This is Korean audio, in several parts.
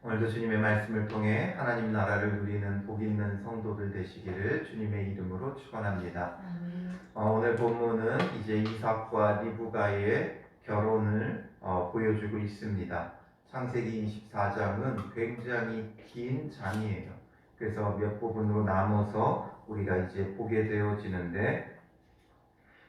오늘도 주님의 말씀을 통해 하나님 나라를 누리는 복 있는 성도들 되시기를 주님의 이름으로 축원합니다. 오늘 본문은 이제 이삭과 리브가의 결혼을 보여주고 있습니다. 창세기 24장은 굉장히 긴 장이에요. 그래서 몇 부분으로 나눠서 우리가 이제 보게 되어지는데,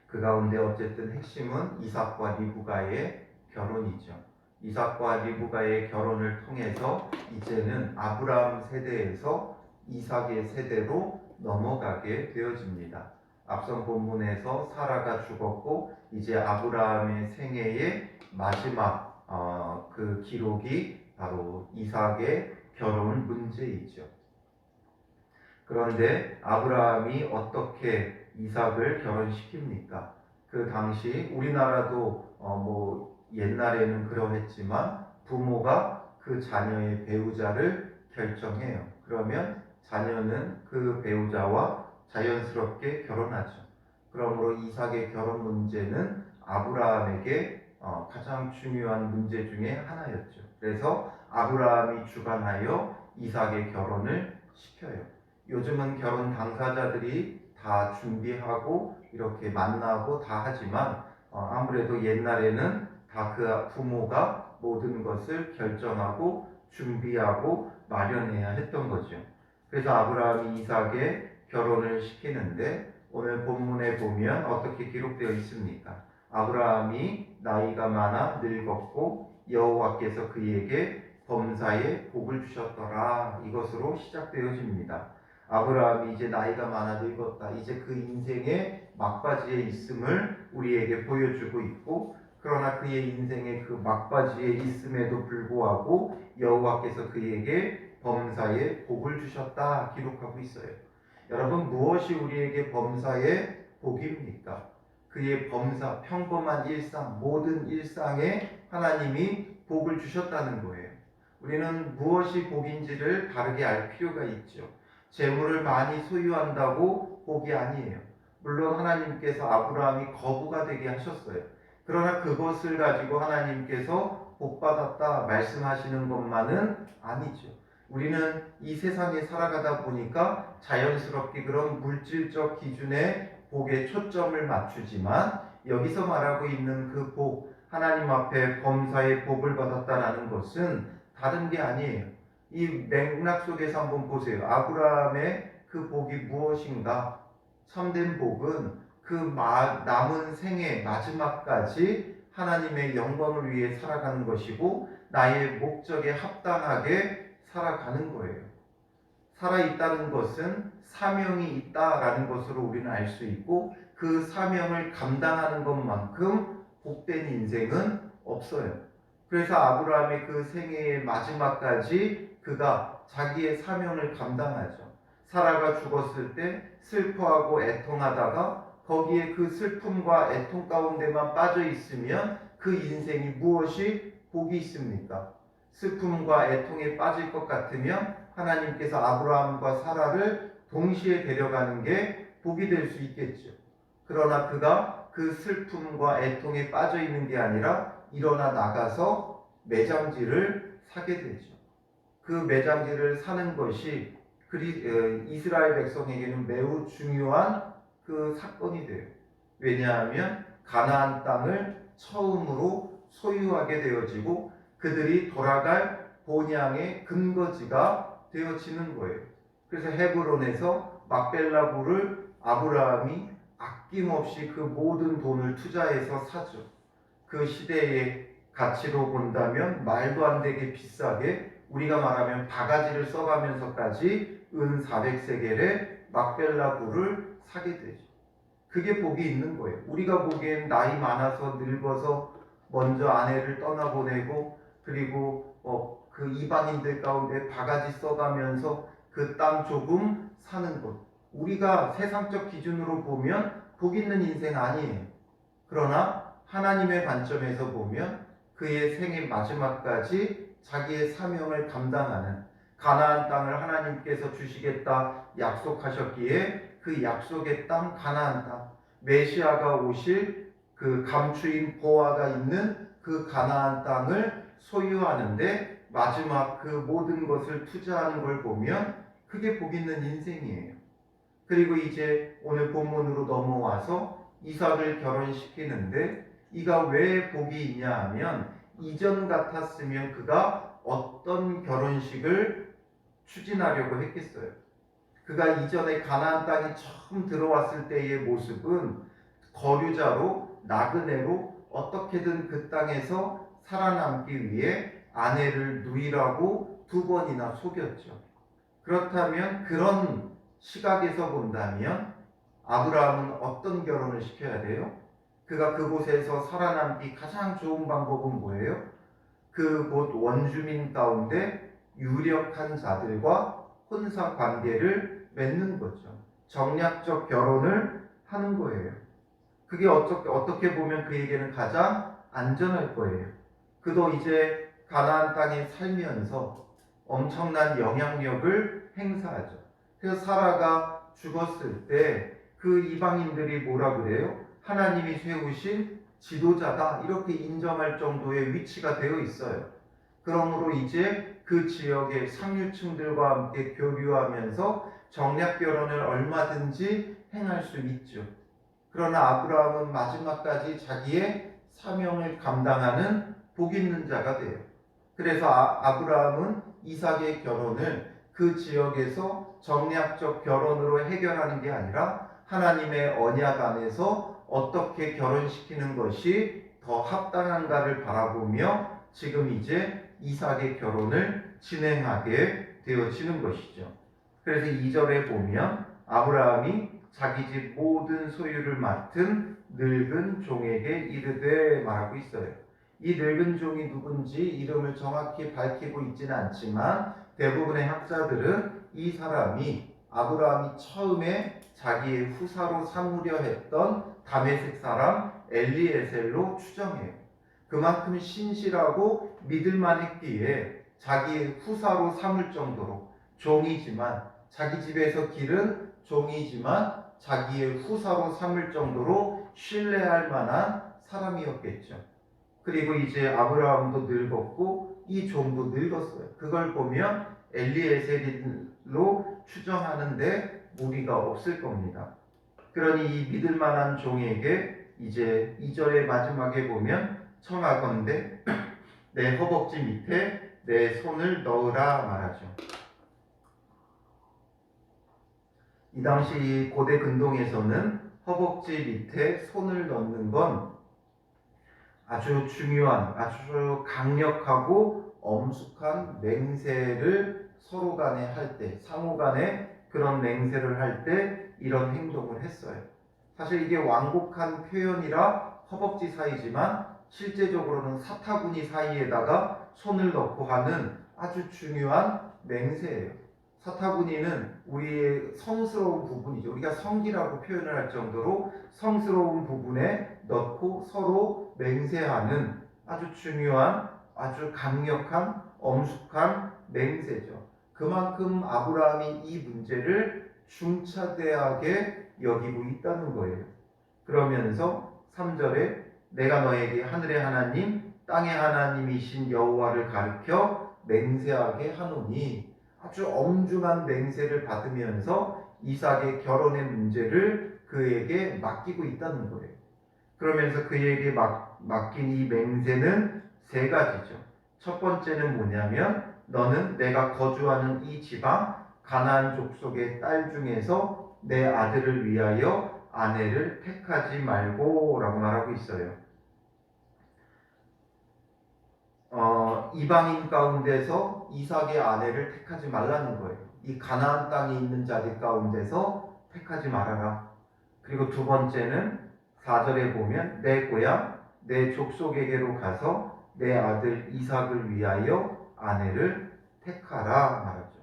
그 가운데 어쨌든 핵심은 이삭과 리브가의 결혼이죠. 이삭과 리브가의 결혼을 통해서 이제는 아브라함 세대에서 이삭의 세대로 넘어가게 되어집니다. 앞선 본문에서 사라가 죽었고 이제 아브라함의 생애의 마지막 그 기록이 바로 이삭의 결혼 문제이죠. 그런데 아브라함이 어떻게 이삭을 결혼시킵니까? 그 당시 우리나라도 옛날에는 그러했지만 부모가 그 자녀의 배우자를 결정해요. 그러면 자녀는 그 배우자와 자연스럽게 결혼하죠. 그러므로 이삭의 결혼 문제는 아브라함에게 가장 중요한 문제 중에 하나였죠. 그래서 아브라함이 주관하여 이삭의 결혼을 시켜요. 요즘은 결혼 당사자들이 다 준비하고 이렇게 만나고 다 하지만 아무래도 옛날에는 다 그 부모가 모든 것을 결정하고 준비하고 마련해야 했던 거죠. 그래서 아브라함이 이삭의 결혼을 시키는데 오늘 본문에 보면 어떻게 기록되어 있습니까? 아브라함이 나이가 많아 늙었고 여호와께서 그에게 범사에 복을 주셨더라. 이것으로 시작되어집니다. 아브라함이 이제 나이가 많아 늙었다. 이제 그 인생의 막바지에 있음을 우리에게 보여주고 있고, 그러나 그의 인생의 그 막바지에 있음에도 불구하고 여호와께서 그에게 범사에 복을 주셨다 기록하고 있어요. 여러분, 무엇이 우리에게 범사의 복입니까? 그의 범사, 평범한 일상, 모든 일상에 하나님이 복을 주셨다는 거예요. 우리는 무엇이 복인지를 다르게 알 필요가 있죠. 재물을 많이 소유한다고 복이 아니에요. 물론 하나님께서 아브라함이 거부가 되게 하셨어요. 그러나 그것을 가지고 하나님께서 복받았다 말씀하시는 것만은 아니죠. 우리는 이 세상에 살아가다 보니까 자연스럽게 그런 물질적 기준의 복에 초점을 맞추지만, 여기서 말하고 있는 그 복, 하나님 앞에 범사의 복을 받았다라는 것은 다른 게 아니에요. 이 맥락 속에서 한번 보세요. 아브라함의 그 복이 무엇인가? 참된 복은 그 남은 생애 마지막까지 하나님의 영광을 위해 살아가는 것이고 나의 목적에 합당하게 살아가는 거예요. 살아있다는 것은 사명이 있다라는 것으로 우리는 알 수 있고, 그 사명을 감당하는 것만큼 복된 인생은 없어요. 그래서 아브라함의 그 생애의 마지막까지 그가 자기의 사명을 감당하죠. 사라가 죽었을 때 슬퍼하고 애통하다가 거기에 그 슬픔과 애통 가운데만 빠져 있으면 그 인생이 무엇이 복이 있습니까? 슬픔과 애통에 빠질 것 같으면 하나님께서 아브라함과 사라를 동시에 데려가는 게 복이 될 수 있겠죠. 그러나 그가 그 슬픔과 애통에 빠져 있는 게 아니라 일어나 나가서 매장지를 사게 되죠. 그 매장지를 사는 것이 이스라엘 백성에게는 매우 중요한 그 사건이 돼요. 왜냐하면 가나안 땅을 처음으로 소유하게 되어지고 그들이 돌아갈 본향의 근거지가 되어지는 거예요. 그래서 헤브론에서 막벨라굴을 아브라함이 아낌없이 그 모든 돈을 투자해서 사죠. 그 시대의 가치로 본다면 말도 안 되게 비싸게, 우리가 말하면 바가지를 써가면서까지 은 400세겔의 막벨라굴을 사게 되죠. 그게 복이 있는 거예요. 우리가 보기엔 나이 많아서 늙어서 먼저 아내를 떠나보내고 그리고 그 이방인들 가운데 바가지 써가면서 그 땅 조금 사는 것, 우리가 세상적 기준으로 보면 복 있는 인생 아니에요. 그러나 하나님의 관점에서 보면 그의 생애 마지막까지 자기의 사명을 감당하는, 가나안 땅을 하나님께서 주시겠다 약속하셨기에 그 약속의 땅 가나안 땅, 메시아가 오실 그 감추인 보화가 있는 그 가나안 땅을 소유하는데 마지막 그 모든 것을 투자하는 걸 보면 그게 복 있는 인생이에요. 그리고 이제 오늘 본문으로 넘어와서 이삭을 결혼시키는데 이가 왜 복이 있냐 하면 이전 같았으면 그가 어떤 결혼식을 추진하려고 했겠어요. 그가 이전에 가나안 땅에 처음 들어왔을 때의 모습은 거류자로 나그네로 어떻게든 그 땅에서 살아남기 위해 아내를 누이라고 2번이나 속였죠. 그렇다면 그런 시각에서 본다면 아브라함은 어떤 결혼을 시켜야 돼요? 그가 그곳에서 살아남기 가장 좋은 방법은 뭐예요? 그곳 원주민 가운데 유력한 자들과 혼사 관계를 맺는 거죠. 정략적 결혼을 하는 거예요. 그게 어떻게 보면 그에게는 가장 안전할 거예요. 그도 이제 가나안 땅에 살면서 엄청난 영향력을 행사하죠. 그래서 사라가 죽었을 때 그 이방인들이 뭐라 그래요? 하나님이 세우신 지도자다 이렇게 인정할 정도의 위치가 되어 있어요. 그러므로 이제 그 지역의 상류층들과 함께 교류하면서 정략 결혼을 얼마든지 행할 수 있죠. 그러나 아브라함은 마지막까지 자기의 사명을 감당하는 복 있는 자가 돼요. 그래서 아브라함은 이삭의 결혼을 그 지역에서 정략적 결혼으로 해결하는 게 아니라 하나님의 언약 안에서 어떻게 결혼시키는 것이 더 합당한가를 바라보며 지금 이제 이삭의 결혼을 진행하게 되어지는 것이죠. 그래서 2절에 보면 아브라함이 자기 집 모든 소유를 맡은 늙은 종에게 이르되 말하고 있어요. 이 늙은 종이 누군지 이름을 정확히 밝히고 있지는 않지만 대부분의 학자들은 이 사람이 아브라함이 처음에 자기의 후사로 삼으려 했던 다메섹 사람 엘리에셀로 추정해요. 그만큼 신실하고 믿을만 했기에 자기의 후사로 삼을 정도로 종이지만 자기 집에서 기른 종이지만 자기의 후사로 삼을 정도로 신뢰할 만한 사람이었겠죠. 그리고 이제 아브라함도 늙었고 이 종도 늙었어요. 그걸 보면 엘리에셀로 추정하는데 무리가 없을 겁니다. 그러니 이 믿을 만한 종에게 이제 2절의 마지막에 보면 청하건대 내 허벅지 밑에 내 손을 넣으라 말하죠. 이 당시 고대 근동에서는 허벅지 밑에 손을 넣는 건 아주 중요한, 아주 강력하고 엄숙한 맹세를 서로 간에 할 때, 상호 간에 그런 맹세를 할 때 이런 행동을 했어요. 사실 이게 완곡한 표현이라 허벅지 사이지만 실제적으로는 사타구니 사이에다가 손을 넣고 하는 아주 중요한 맹세예요. 사타구니는 우리의 성스러운 부분이죠. 우리가 성기라고 표현을 할 정도로 성스러운 부분에 넣고 서로 맹세하는 아주 중요한, 아주 강력한, 엄숙한 맹세죠. 그만큼 아브라함이 이 문제를 중차대하게 여기고 있다는 거예요. 그러면서 3절에 내가 너에게 하늘의 하나님, 땅의 하나님이신 여호와를 가르쳐 맹세하게 하노니 아주 엄중한 맹세를 받으면서 이삭의 결혼의 문제를 그에게 맡기고 있다는 거예요. 그러면서 그에게 맡긴 이 맹세는 3가지죠. 첫 번째는 뭐냐면 너는 내가 거주하는 이 지방 가나안 족속의 딸 중에서 내 아들을 위하여 아내를 택하지 말고 라고 말하고 있어요. 이방인 가운데서 이삭의 아내를 택하지 말라는 거예요. 이 가나안 땅에 있는 자들 가운데서 택하지 말아라. 그리고 2번째는 4절에 보면 내 고향, 내 족속에게로 가서 내 아들 이삭을 위하여 아내를 택하라 말하죠.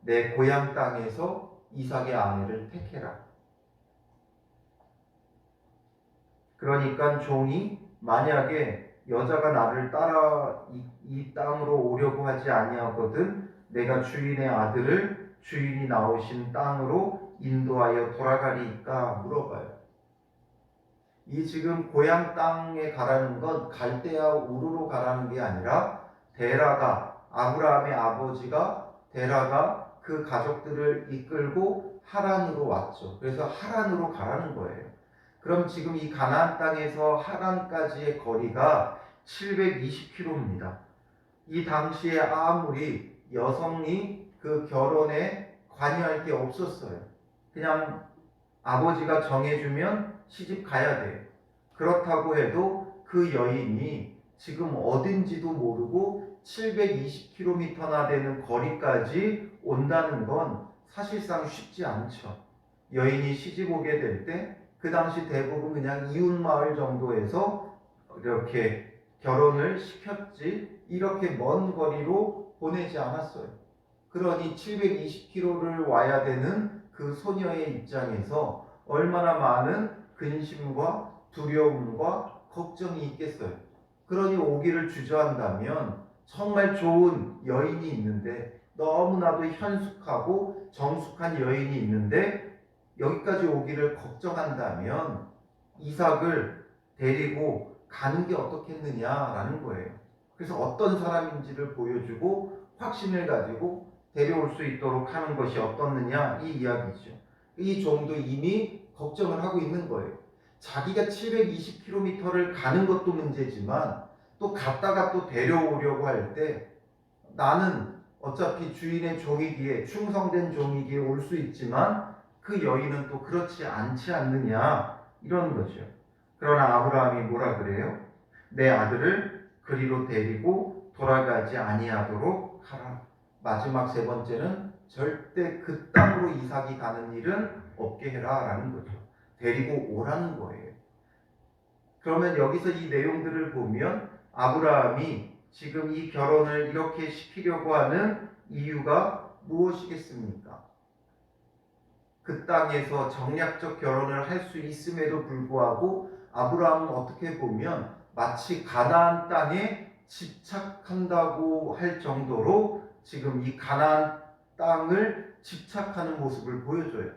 내 고향 땅에서 이삭의 아내를 택해라. 그러니까 종이 만약에 여자가 나를 따라 이 땅으로 오려고 하지 아니하거든 내가 주인의 아들을 주인이 나오신 땅으로 인도하여 돌아가리까 물어봐요. 이 지금 고향 땅에 가라는 건 갈대아 우르로 가라는 게 아니라 데라가 아브라함의 아버지가 데라가 그 가족들을 이끌고 하란으로 왔죠. 그래서 하란으로 가라는 거예요. 그럼 지금 이 가나안 땅에서 하란까지의 거리가 720km입니다. 이 당시에 아무리 여성이 그 결혼에 관여할 게 없었어요. 그냥 아버지가 정해주면 시집 가야 돼요. 그렇다고 해도 그 여인이 지금 어딘지도 모르고 720km나 되는 거리까지 온다는 건 사실상 쉽지 않죠. 여인이 시집 오게 될 때 그 당시 대부분 그냥 이웃마을 정도에서 이렇게 결혼을 시켰지 이렇게 먼 거리로 보내지 않았어요. 그러니 720km를 와야 되는 그 소녀의 입장에서 얼마나 많은 근심과 두려움과 걱정이 있겠어요. 그러니 오기를 주저한다면 정말 좋은 여인이 있는데 너무나도 현숙하고 정숙한 여인이 있는데 여기까지 오기를 걱정한다면 이삭을 데리고 가는 게 어떻겠느냐라는 거예요. 그래서 어떤 사람인지를 보여주고 확신을 가지고 데려올 수 있도록 하는 것이 어떻느냐 이 이야기죠. 이 종도 이미 걱정을 하고 있는 거예요. 자기가 720km를 가는 것도 문제지만 또 갔다가 또 데려오려고 할 때 나는 어차피 주인의 종이기에 충성된 종이기에 올 수 있지만 그 여인은 또 그렇지 않지 않느냐 이런 거죠. 그러나 아브라함이 뭐라 그래요? 내 아들을 그리로 데리고 돌아가지 아니하도록 하라. 마지막 세 번째는 절대 그 땅으로 이삭이 가는 일은 없게 해라 라는 거죠. 데리고 오라는 거예요. 그러면 여기서 이 내용들을 보면 아브라함이 지금 이 결혼을 이렇게 시키려고 하는 이유가 무엇이겠습니까? 그 땅에서 정략적 결혼을 할 수 있음에도 불구하고 아브라함은 어떻게 보면 마치 가나안 땅에 집착한다고 할 정도로 지금 이 가나안 땅을 집착하는 모습을 보여줘요.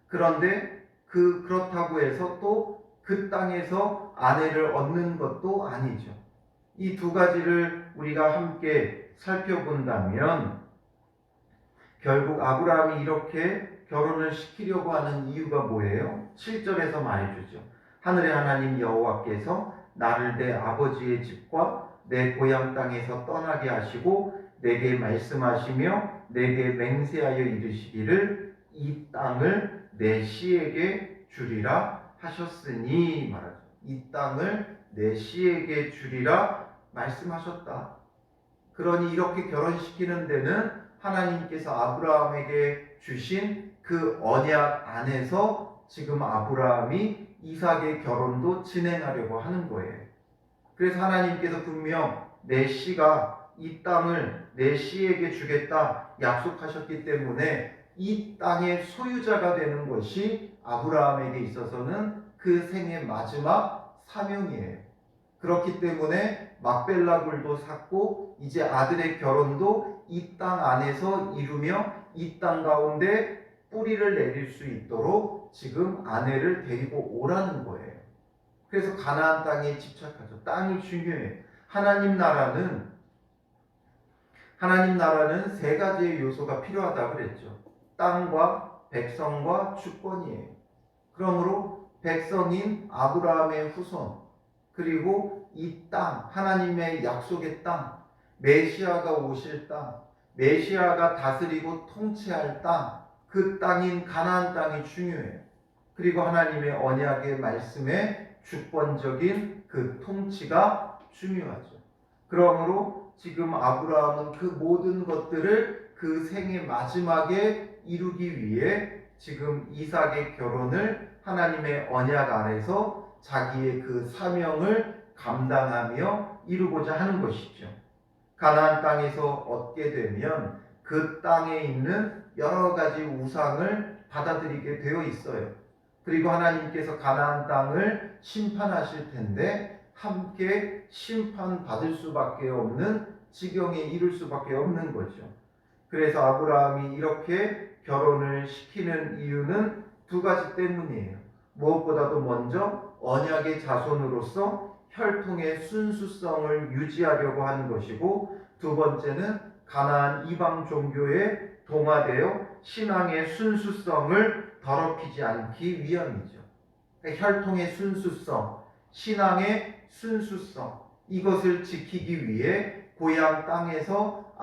그런데 그렇다고 해서 또 그 땅에서 아내를 얻는 것도 아니죠. 이 두 가지를 우리가 함께 살펴본다면 결국 아브라함이 이렇게 결혼을 시키려고 하는 이유가 뭐예요? 7절에서 말해주죠. 하늘의 하나님 여호와께서 나를 내 아버지의 집과 내 고향 땅에서 떠나게 하시고 내게 말씀하시며 내게 맹세하여 이르시기를 이 땅을 내 씨에게 주리라 하셨으니 말하죠. 이 땅을 내 씨에게 주리라 말씀하셨다. 그러니 이렇게 결혼시키는 데는 하나님께서 아브라함에게 주신 그 언약 안에서 지금 아브라함이 이삭의 결혼도 진행하려고 하는 거예요. 그래서 하나님께서 분명 내 씨가 이 땅을 내 씨에게 주겠다 약속하셨기 때문에 이 땅의 소유자가 되는 것이 아브라함에게 있어서는 그 생의 마지막 사명이에요. 그렇기 때문에 막벨라 굴도 샀고 이제 아들의 결혼도 이 땅 안에서 이루며 이 땅 가운데 뿌리를 내릴 수 있도록 지금 아내를 데리고 오라는 거예요. 그래서 가나안 땅에 집착하죠. 땅이 중요해요. 하나님 나라는 세 가지의 요소가 필요하다고 그랬죠. 땅과 백성과 주권이에요. 그러므로 백성인 아브라함의 후손 그리고 이 땅, 하나님의 약속의 땅, 메시아가 오실 땅, 메시아가 다스리고 통치할 땅, 그 땅인 가나안 땅이 중요해요. 그리고 하나님의 언약의 말씀에 주권적인 그 통치가 중요하죠. 그러므로 지금 아브라함은 그 모든 것들을 그 생의 마지막에 이루기 위해 지금 이삭의 결혼을 하나님의 언약 안에서 자기의 그 사명을 감당하며 이루고자 하는 것이죠. 가나안 땅에서 얻게 되면 그 땅에 있는 여러 가지 우상을 받아들이게 되어 있어요. 그리고 하나님께서 가나안 땅을 심판하실 텐데 함께 심판받을 수밖에 없는 지경에 이를 수밖에 없는 거죠. 그래서 아브라함이 이렇게 결혼을 시키는 이유는 두 가지 때문이에요. 무엇보다도 먼저 언약의 자손으로서 혈통의 순수성을 유지하려고 하는 것이고 두 번째는 가나안 이방 종교에 동화되어 신앙의 순수성을 더럽히지 않기 위함이죠. 그러니까 혈통의 순수성, 신앙의 순수성, 이것을 지키기 위해 고향 땅에서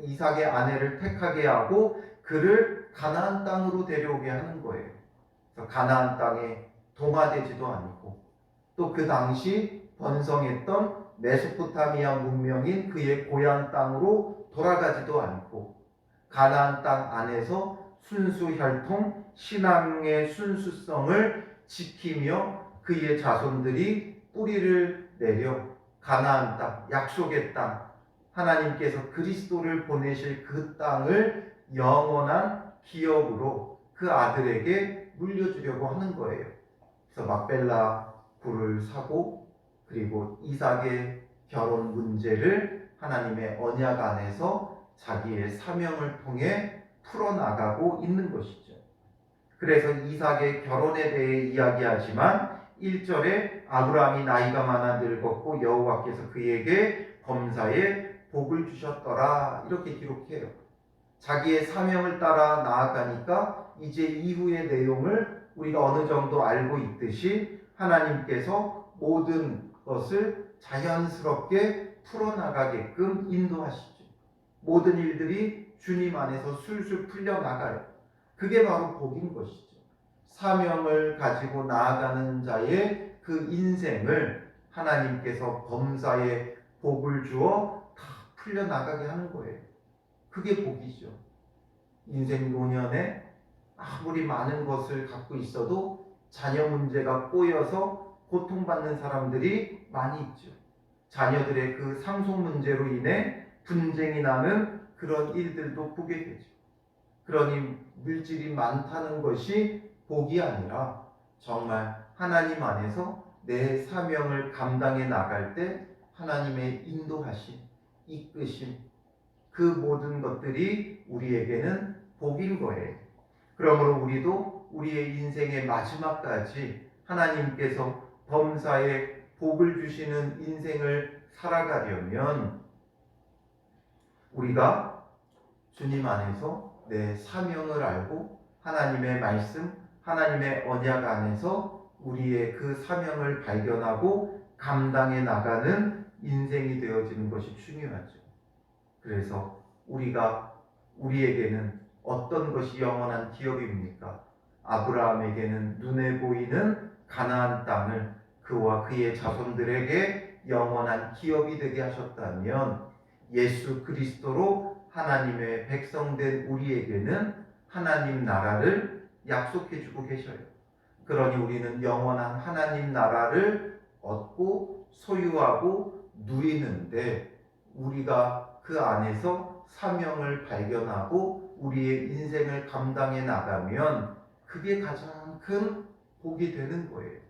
이삭의 아내를 택하게 하고 그를 가나안 땅으로 데려오게 하는 거예요. 그래서 가나안 땅에 동화되지도 않고 또 그 당시 번성했던 메소포타미아 문명인 그의 고향 땅으로 돌아가지도 않고 가나안 땅 안에서 순수 혈통 신앙의 순수성을 지키며 그의 자손들이 뿌리를 내려 가나안 땅, 약속의 땅, 하나님께서 그리스도를 보내실 그 땅을 영원한 기업으로 그 아들에게 물려주려고 하는 거예요. 그래서 막벨라 굴을 사고 그리고 이삭의 결혼 문제를 하나님의 언약 안에서 자기의 사명을 통해 풀어나가고 있는 것이죠. 그래서 이삭의 결혼에 대해 이야기하지만 1절에 아브라함이 나이가 많아 늙었고 여호와께서 그에게 범사에 복을 주셨더라 이렇게 기록해요. 자기의 사명을 따라 나아가니까 이제 이후의 내용을 우리가 어느 정도 알고 있듯이 하나님께서 모든 것을 자연스럽게 풀어나가게끔 인도하시죠. 모든 일들이 주님 안에서 술술 풀려나가요. 그게 바로 복인 것이죠. 사명을 가지고 나아가는 자의 그 인생을 하나님께서 범사에 복을 주어 다 풀려나가게 하는 거예요. 그게 복이죠. 인생 노년에 아무리 많은 것을 갖고 있어도 자녀 문제가 꼬여서 고통받는 사람들이 많이 있죠. 자녀들의 그 상속 문제로 인해 분쟁이 나는 그런 일들도 보게 되죠. 그러니 물질이 많다는 것이 복이 아니라 정말 하나님 안에서 내 사명을 감당해 나갈 때 하나님의 인도하심, 이끄심, 그 모든 것들이 우리에게는 복인 거예요. 그러므로 우리도 우리의 인생의 마지막까지 하나님께서 범사에 복을 주시는 인생을 살아가려면 우리가 주님 안에서 내 사명을 알고 하나님의 말씀, 하나님의 언약 안에서 우리의 그 사명을 발견하고 감당해 나가는 인생이 되어지는 것이 중요하죠. 그래서 우리에게는 어떤 것이 영원한 기업입니까? 아브라함에게는 눈에 보이는 가나안 땅을 그와 그의 자손들에게 영원한 기업이 되게 하셨다면 예수 그리스도로 하나님의 백성된 우리에게는 하나님 나라를 약속해 주고 계셔요. 그러니 우리는 영원한 하나님 나라를 얻고 소유하고 누리는데 우리가 그 안에서 사명을 발견하고 우리의 인생을 감당해 나가면 그게 가장 큰 복이 되는 거예요.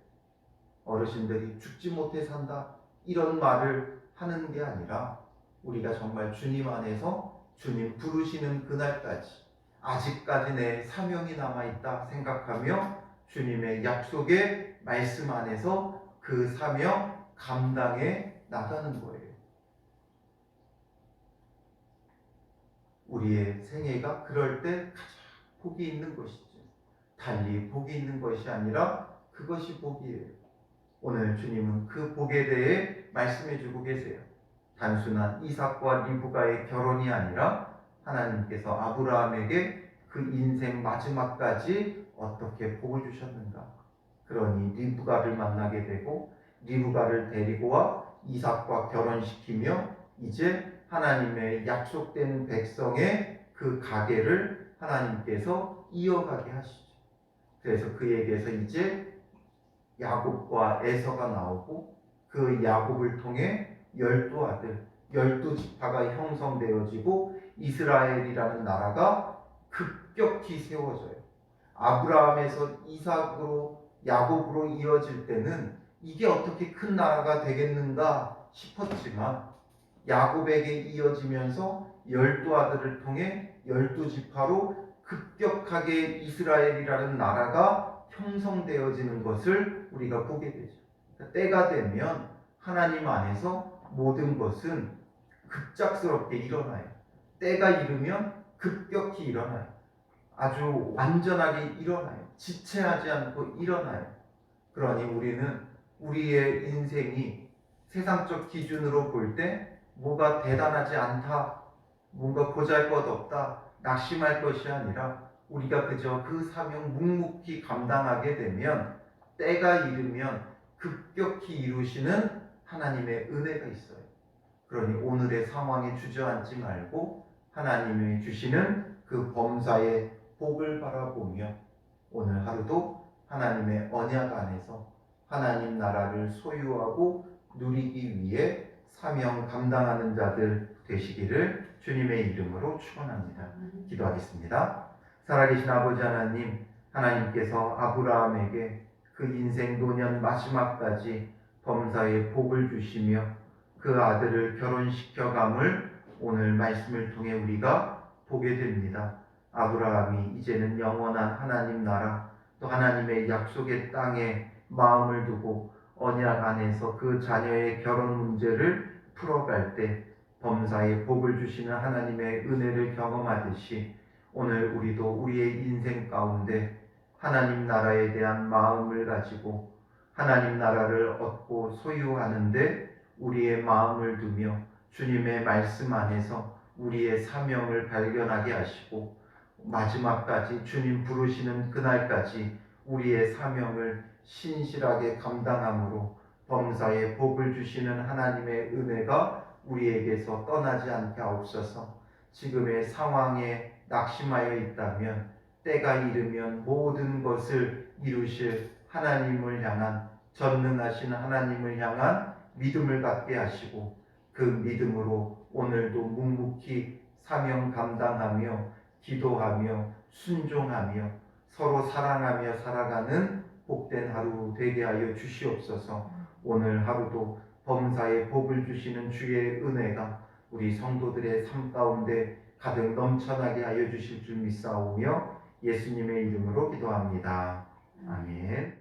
어르신들이 죽지 못해 산다 이런 말을 하는 게 아니라 우리가 정말 주님 안에서 주님 부르시는 그날까지 아직까지 내 사명이 남아있다 생각하며 주님의 약속의 말씀 안에서 그 사명 감당해 나가는 거예요. 우리의 생애가 그럴 때 가장 복이 있는 것이죠. 달리 복이 있는 것이 아니라 그것이 복이에요. 오늘 주님은 그 복에 대해 말씀해 주고 계세요. 단순한 이삭과 리브가의 결혼이 아니라 하나님께서 아브라함에게 그 인생 마지막까지 어떻게 복을 주셨는가. 그러니 리브가를 만나게 되고 리브가를 데리고 와 이삭과 결혼시키며 이제 하나님의 약속된 백성의 그 가계를 하나님께서 이어가게 하시죠. 그래서 그에게서 이제 야곱과 에서가 나오고 그 야곱을 통해 12아들, 12지파가 형성되어지고 이스라엘이라는 나라가 급격히 세워져요. 아브라함에서 이삭으로 야곱으로 이어질 때는 이게 어떻게 큰 나라가 되겠는가 싶었지만 야곱에게 이어지면서 12아들을 통해 12지파로 급격하게 이스라엘이라는 나라가 형성되어지는 것을 우리가 보게 되죠. 때가 되면 하나님 안에서 모든 것은 급작스럽게 일어나요. 때가 이르면 급격히 일어나요. 아주 완전하게 일어나요. 지체하지 않고 일어나요. 그러니 우리는 우리의 인생이 세상적 기준으로 볼 때 뭐가 대단하지 않다, 뭔가 보잘것없다, 낙심할 것이 아니라 우리가 그저 그 사명 묵묵히 감당하게 되면 때가 이르면 급격히 이루시는 하나님의 은혜가 있어요. 그러니 오늘의 상황에 주저앉지 말고 하나님이 주시는 그 범사의 복을 바라보며 오늘 하루도 하나님의 언약 안에서 하나님 나라를 소유하고 누리기 위해 사명 감당하는 자들 되시기를 주님의 이름으로 축원합니다. 기도하겠습니다. 살아계신 아버지 하나님, 하나님께서 아브라함에게 그 인생 노년 마지막까지 범사의 복을 주시며 그 아들을 결혼시켜감을 오늘 말씀을 통해 우리가 보게 됩니다. 아브라함이 이제는 영원한 하나님 나라 또 하나님의 약속의 땅에 마음을 두고 언약 안에서 그 자녀의 결혼 문제를 풀어갈 때 범사에 복을 주시는 하나님의 은혜를 경험하듯이 오늘 우리도 우리의 인생 가운데 하나님 나라에 대한 마음을 가지고 하나님 나라를 얻고 소유하는데 우리의 마음을 두며 주님의 말씀 안에서 우리의 사명을 발견하게 하시고 마지막까지 주님 부르시는 그날까지 우리의 사명을 신실하게 감당함으로 범사에 복을 주시는 하나님의 은혜가 우리에게서 떠나지 않게 하옵소서. 지금의 상황에 낙심하여 있다면 때가 이르면 모든 것을 이루실 하나님을 향한 전능하신 하나님을 향한 믿음을 갖게 하시고 그 믿음으로 오늘도 묵묵히 사명 감당하며 기도하며 순종하며 서로 사랑하며 살아가는 복된 하루 되게 하여 주시옵소서. 오늘 하루도 범사에 복을 주시는 주의 은혜가 우리 성도들의 삶 가운데 가득 넘쳐나게 하여 주실 줄 믿사오며 예수님의 이름으로 기도합니다. 아멘.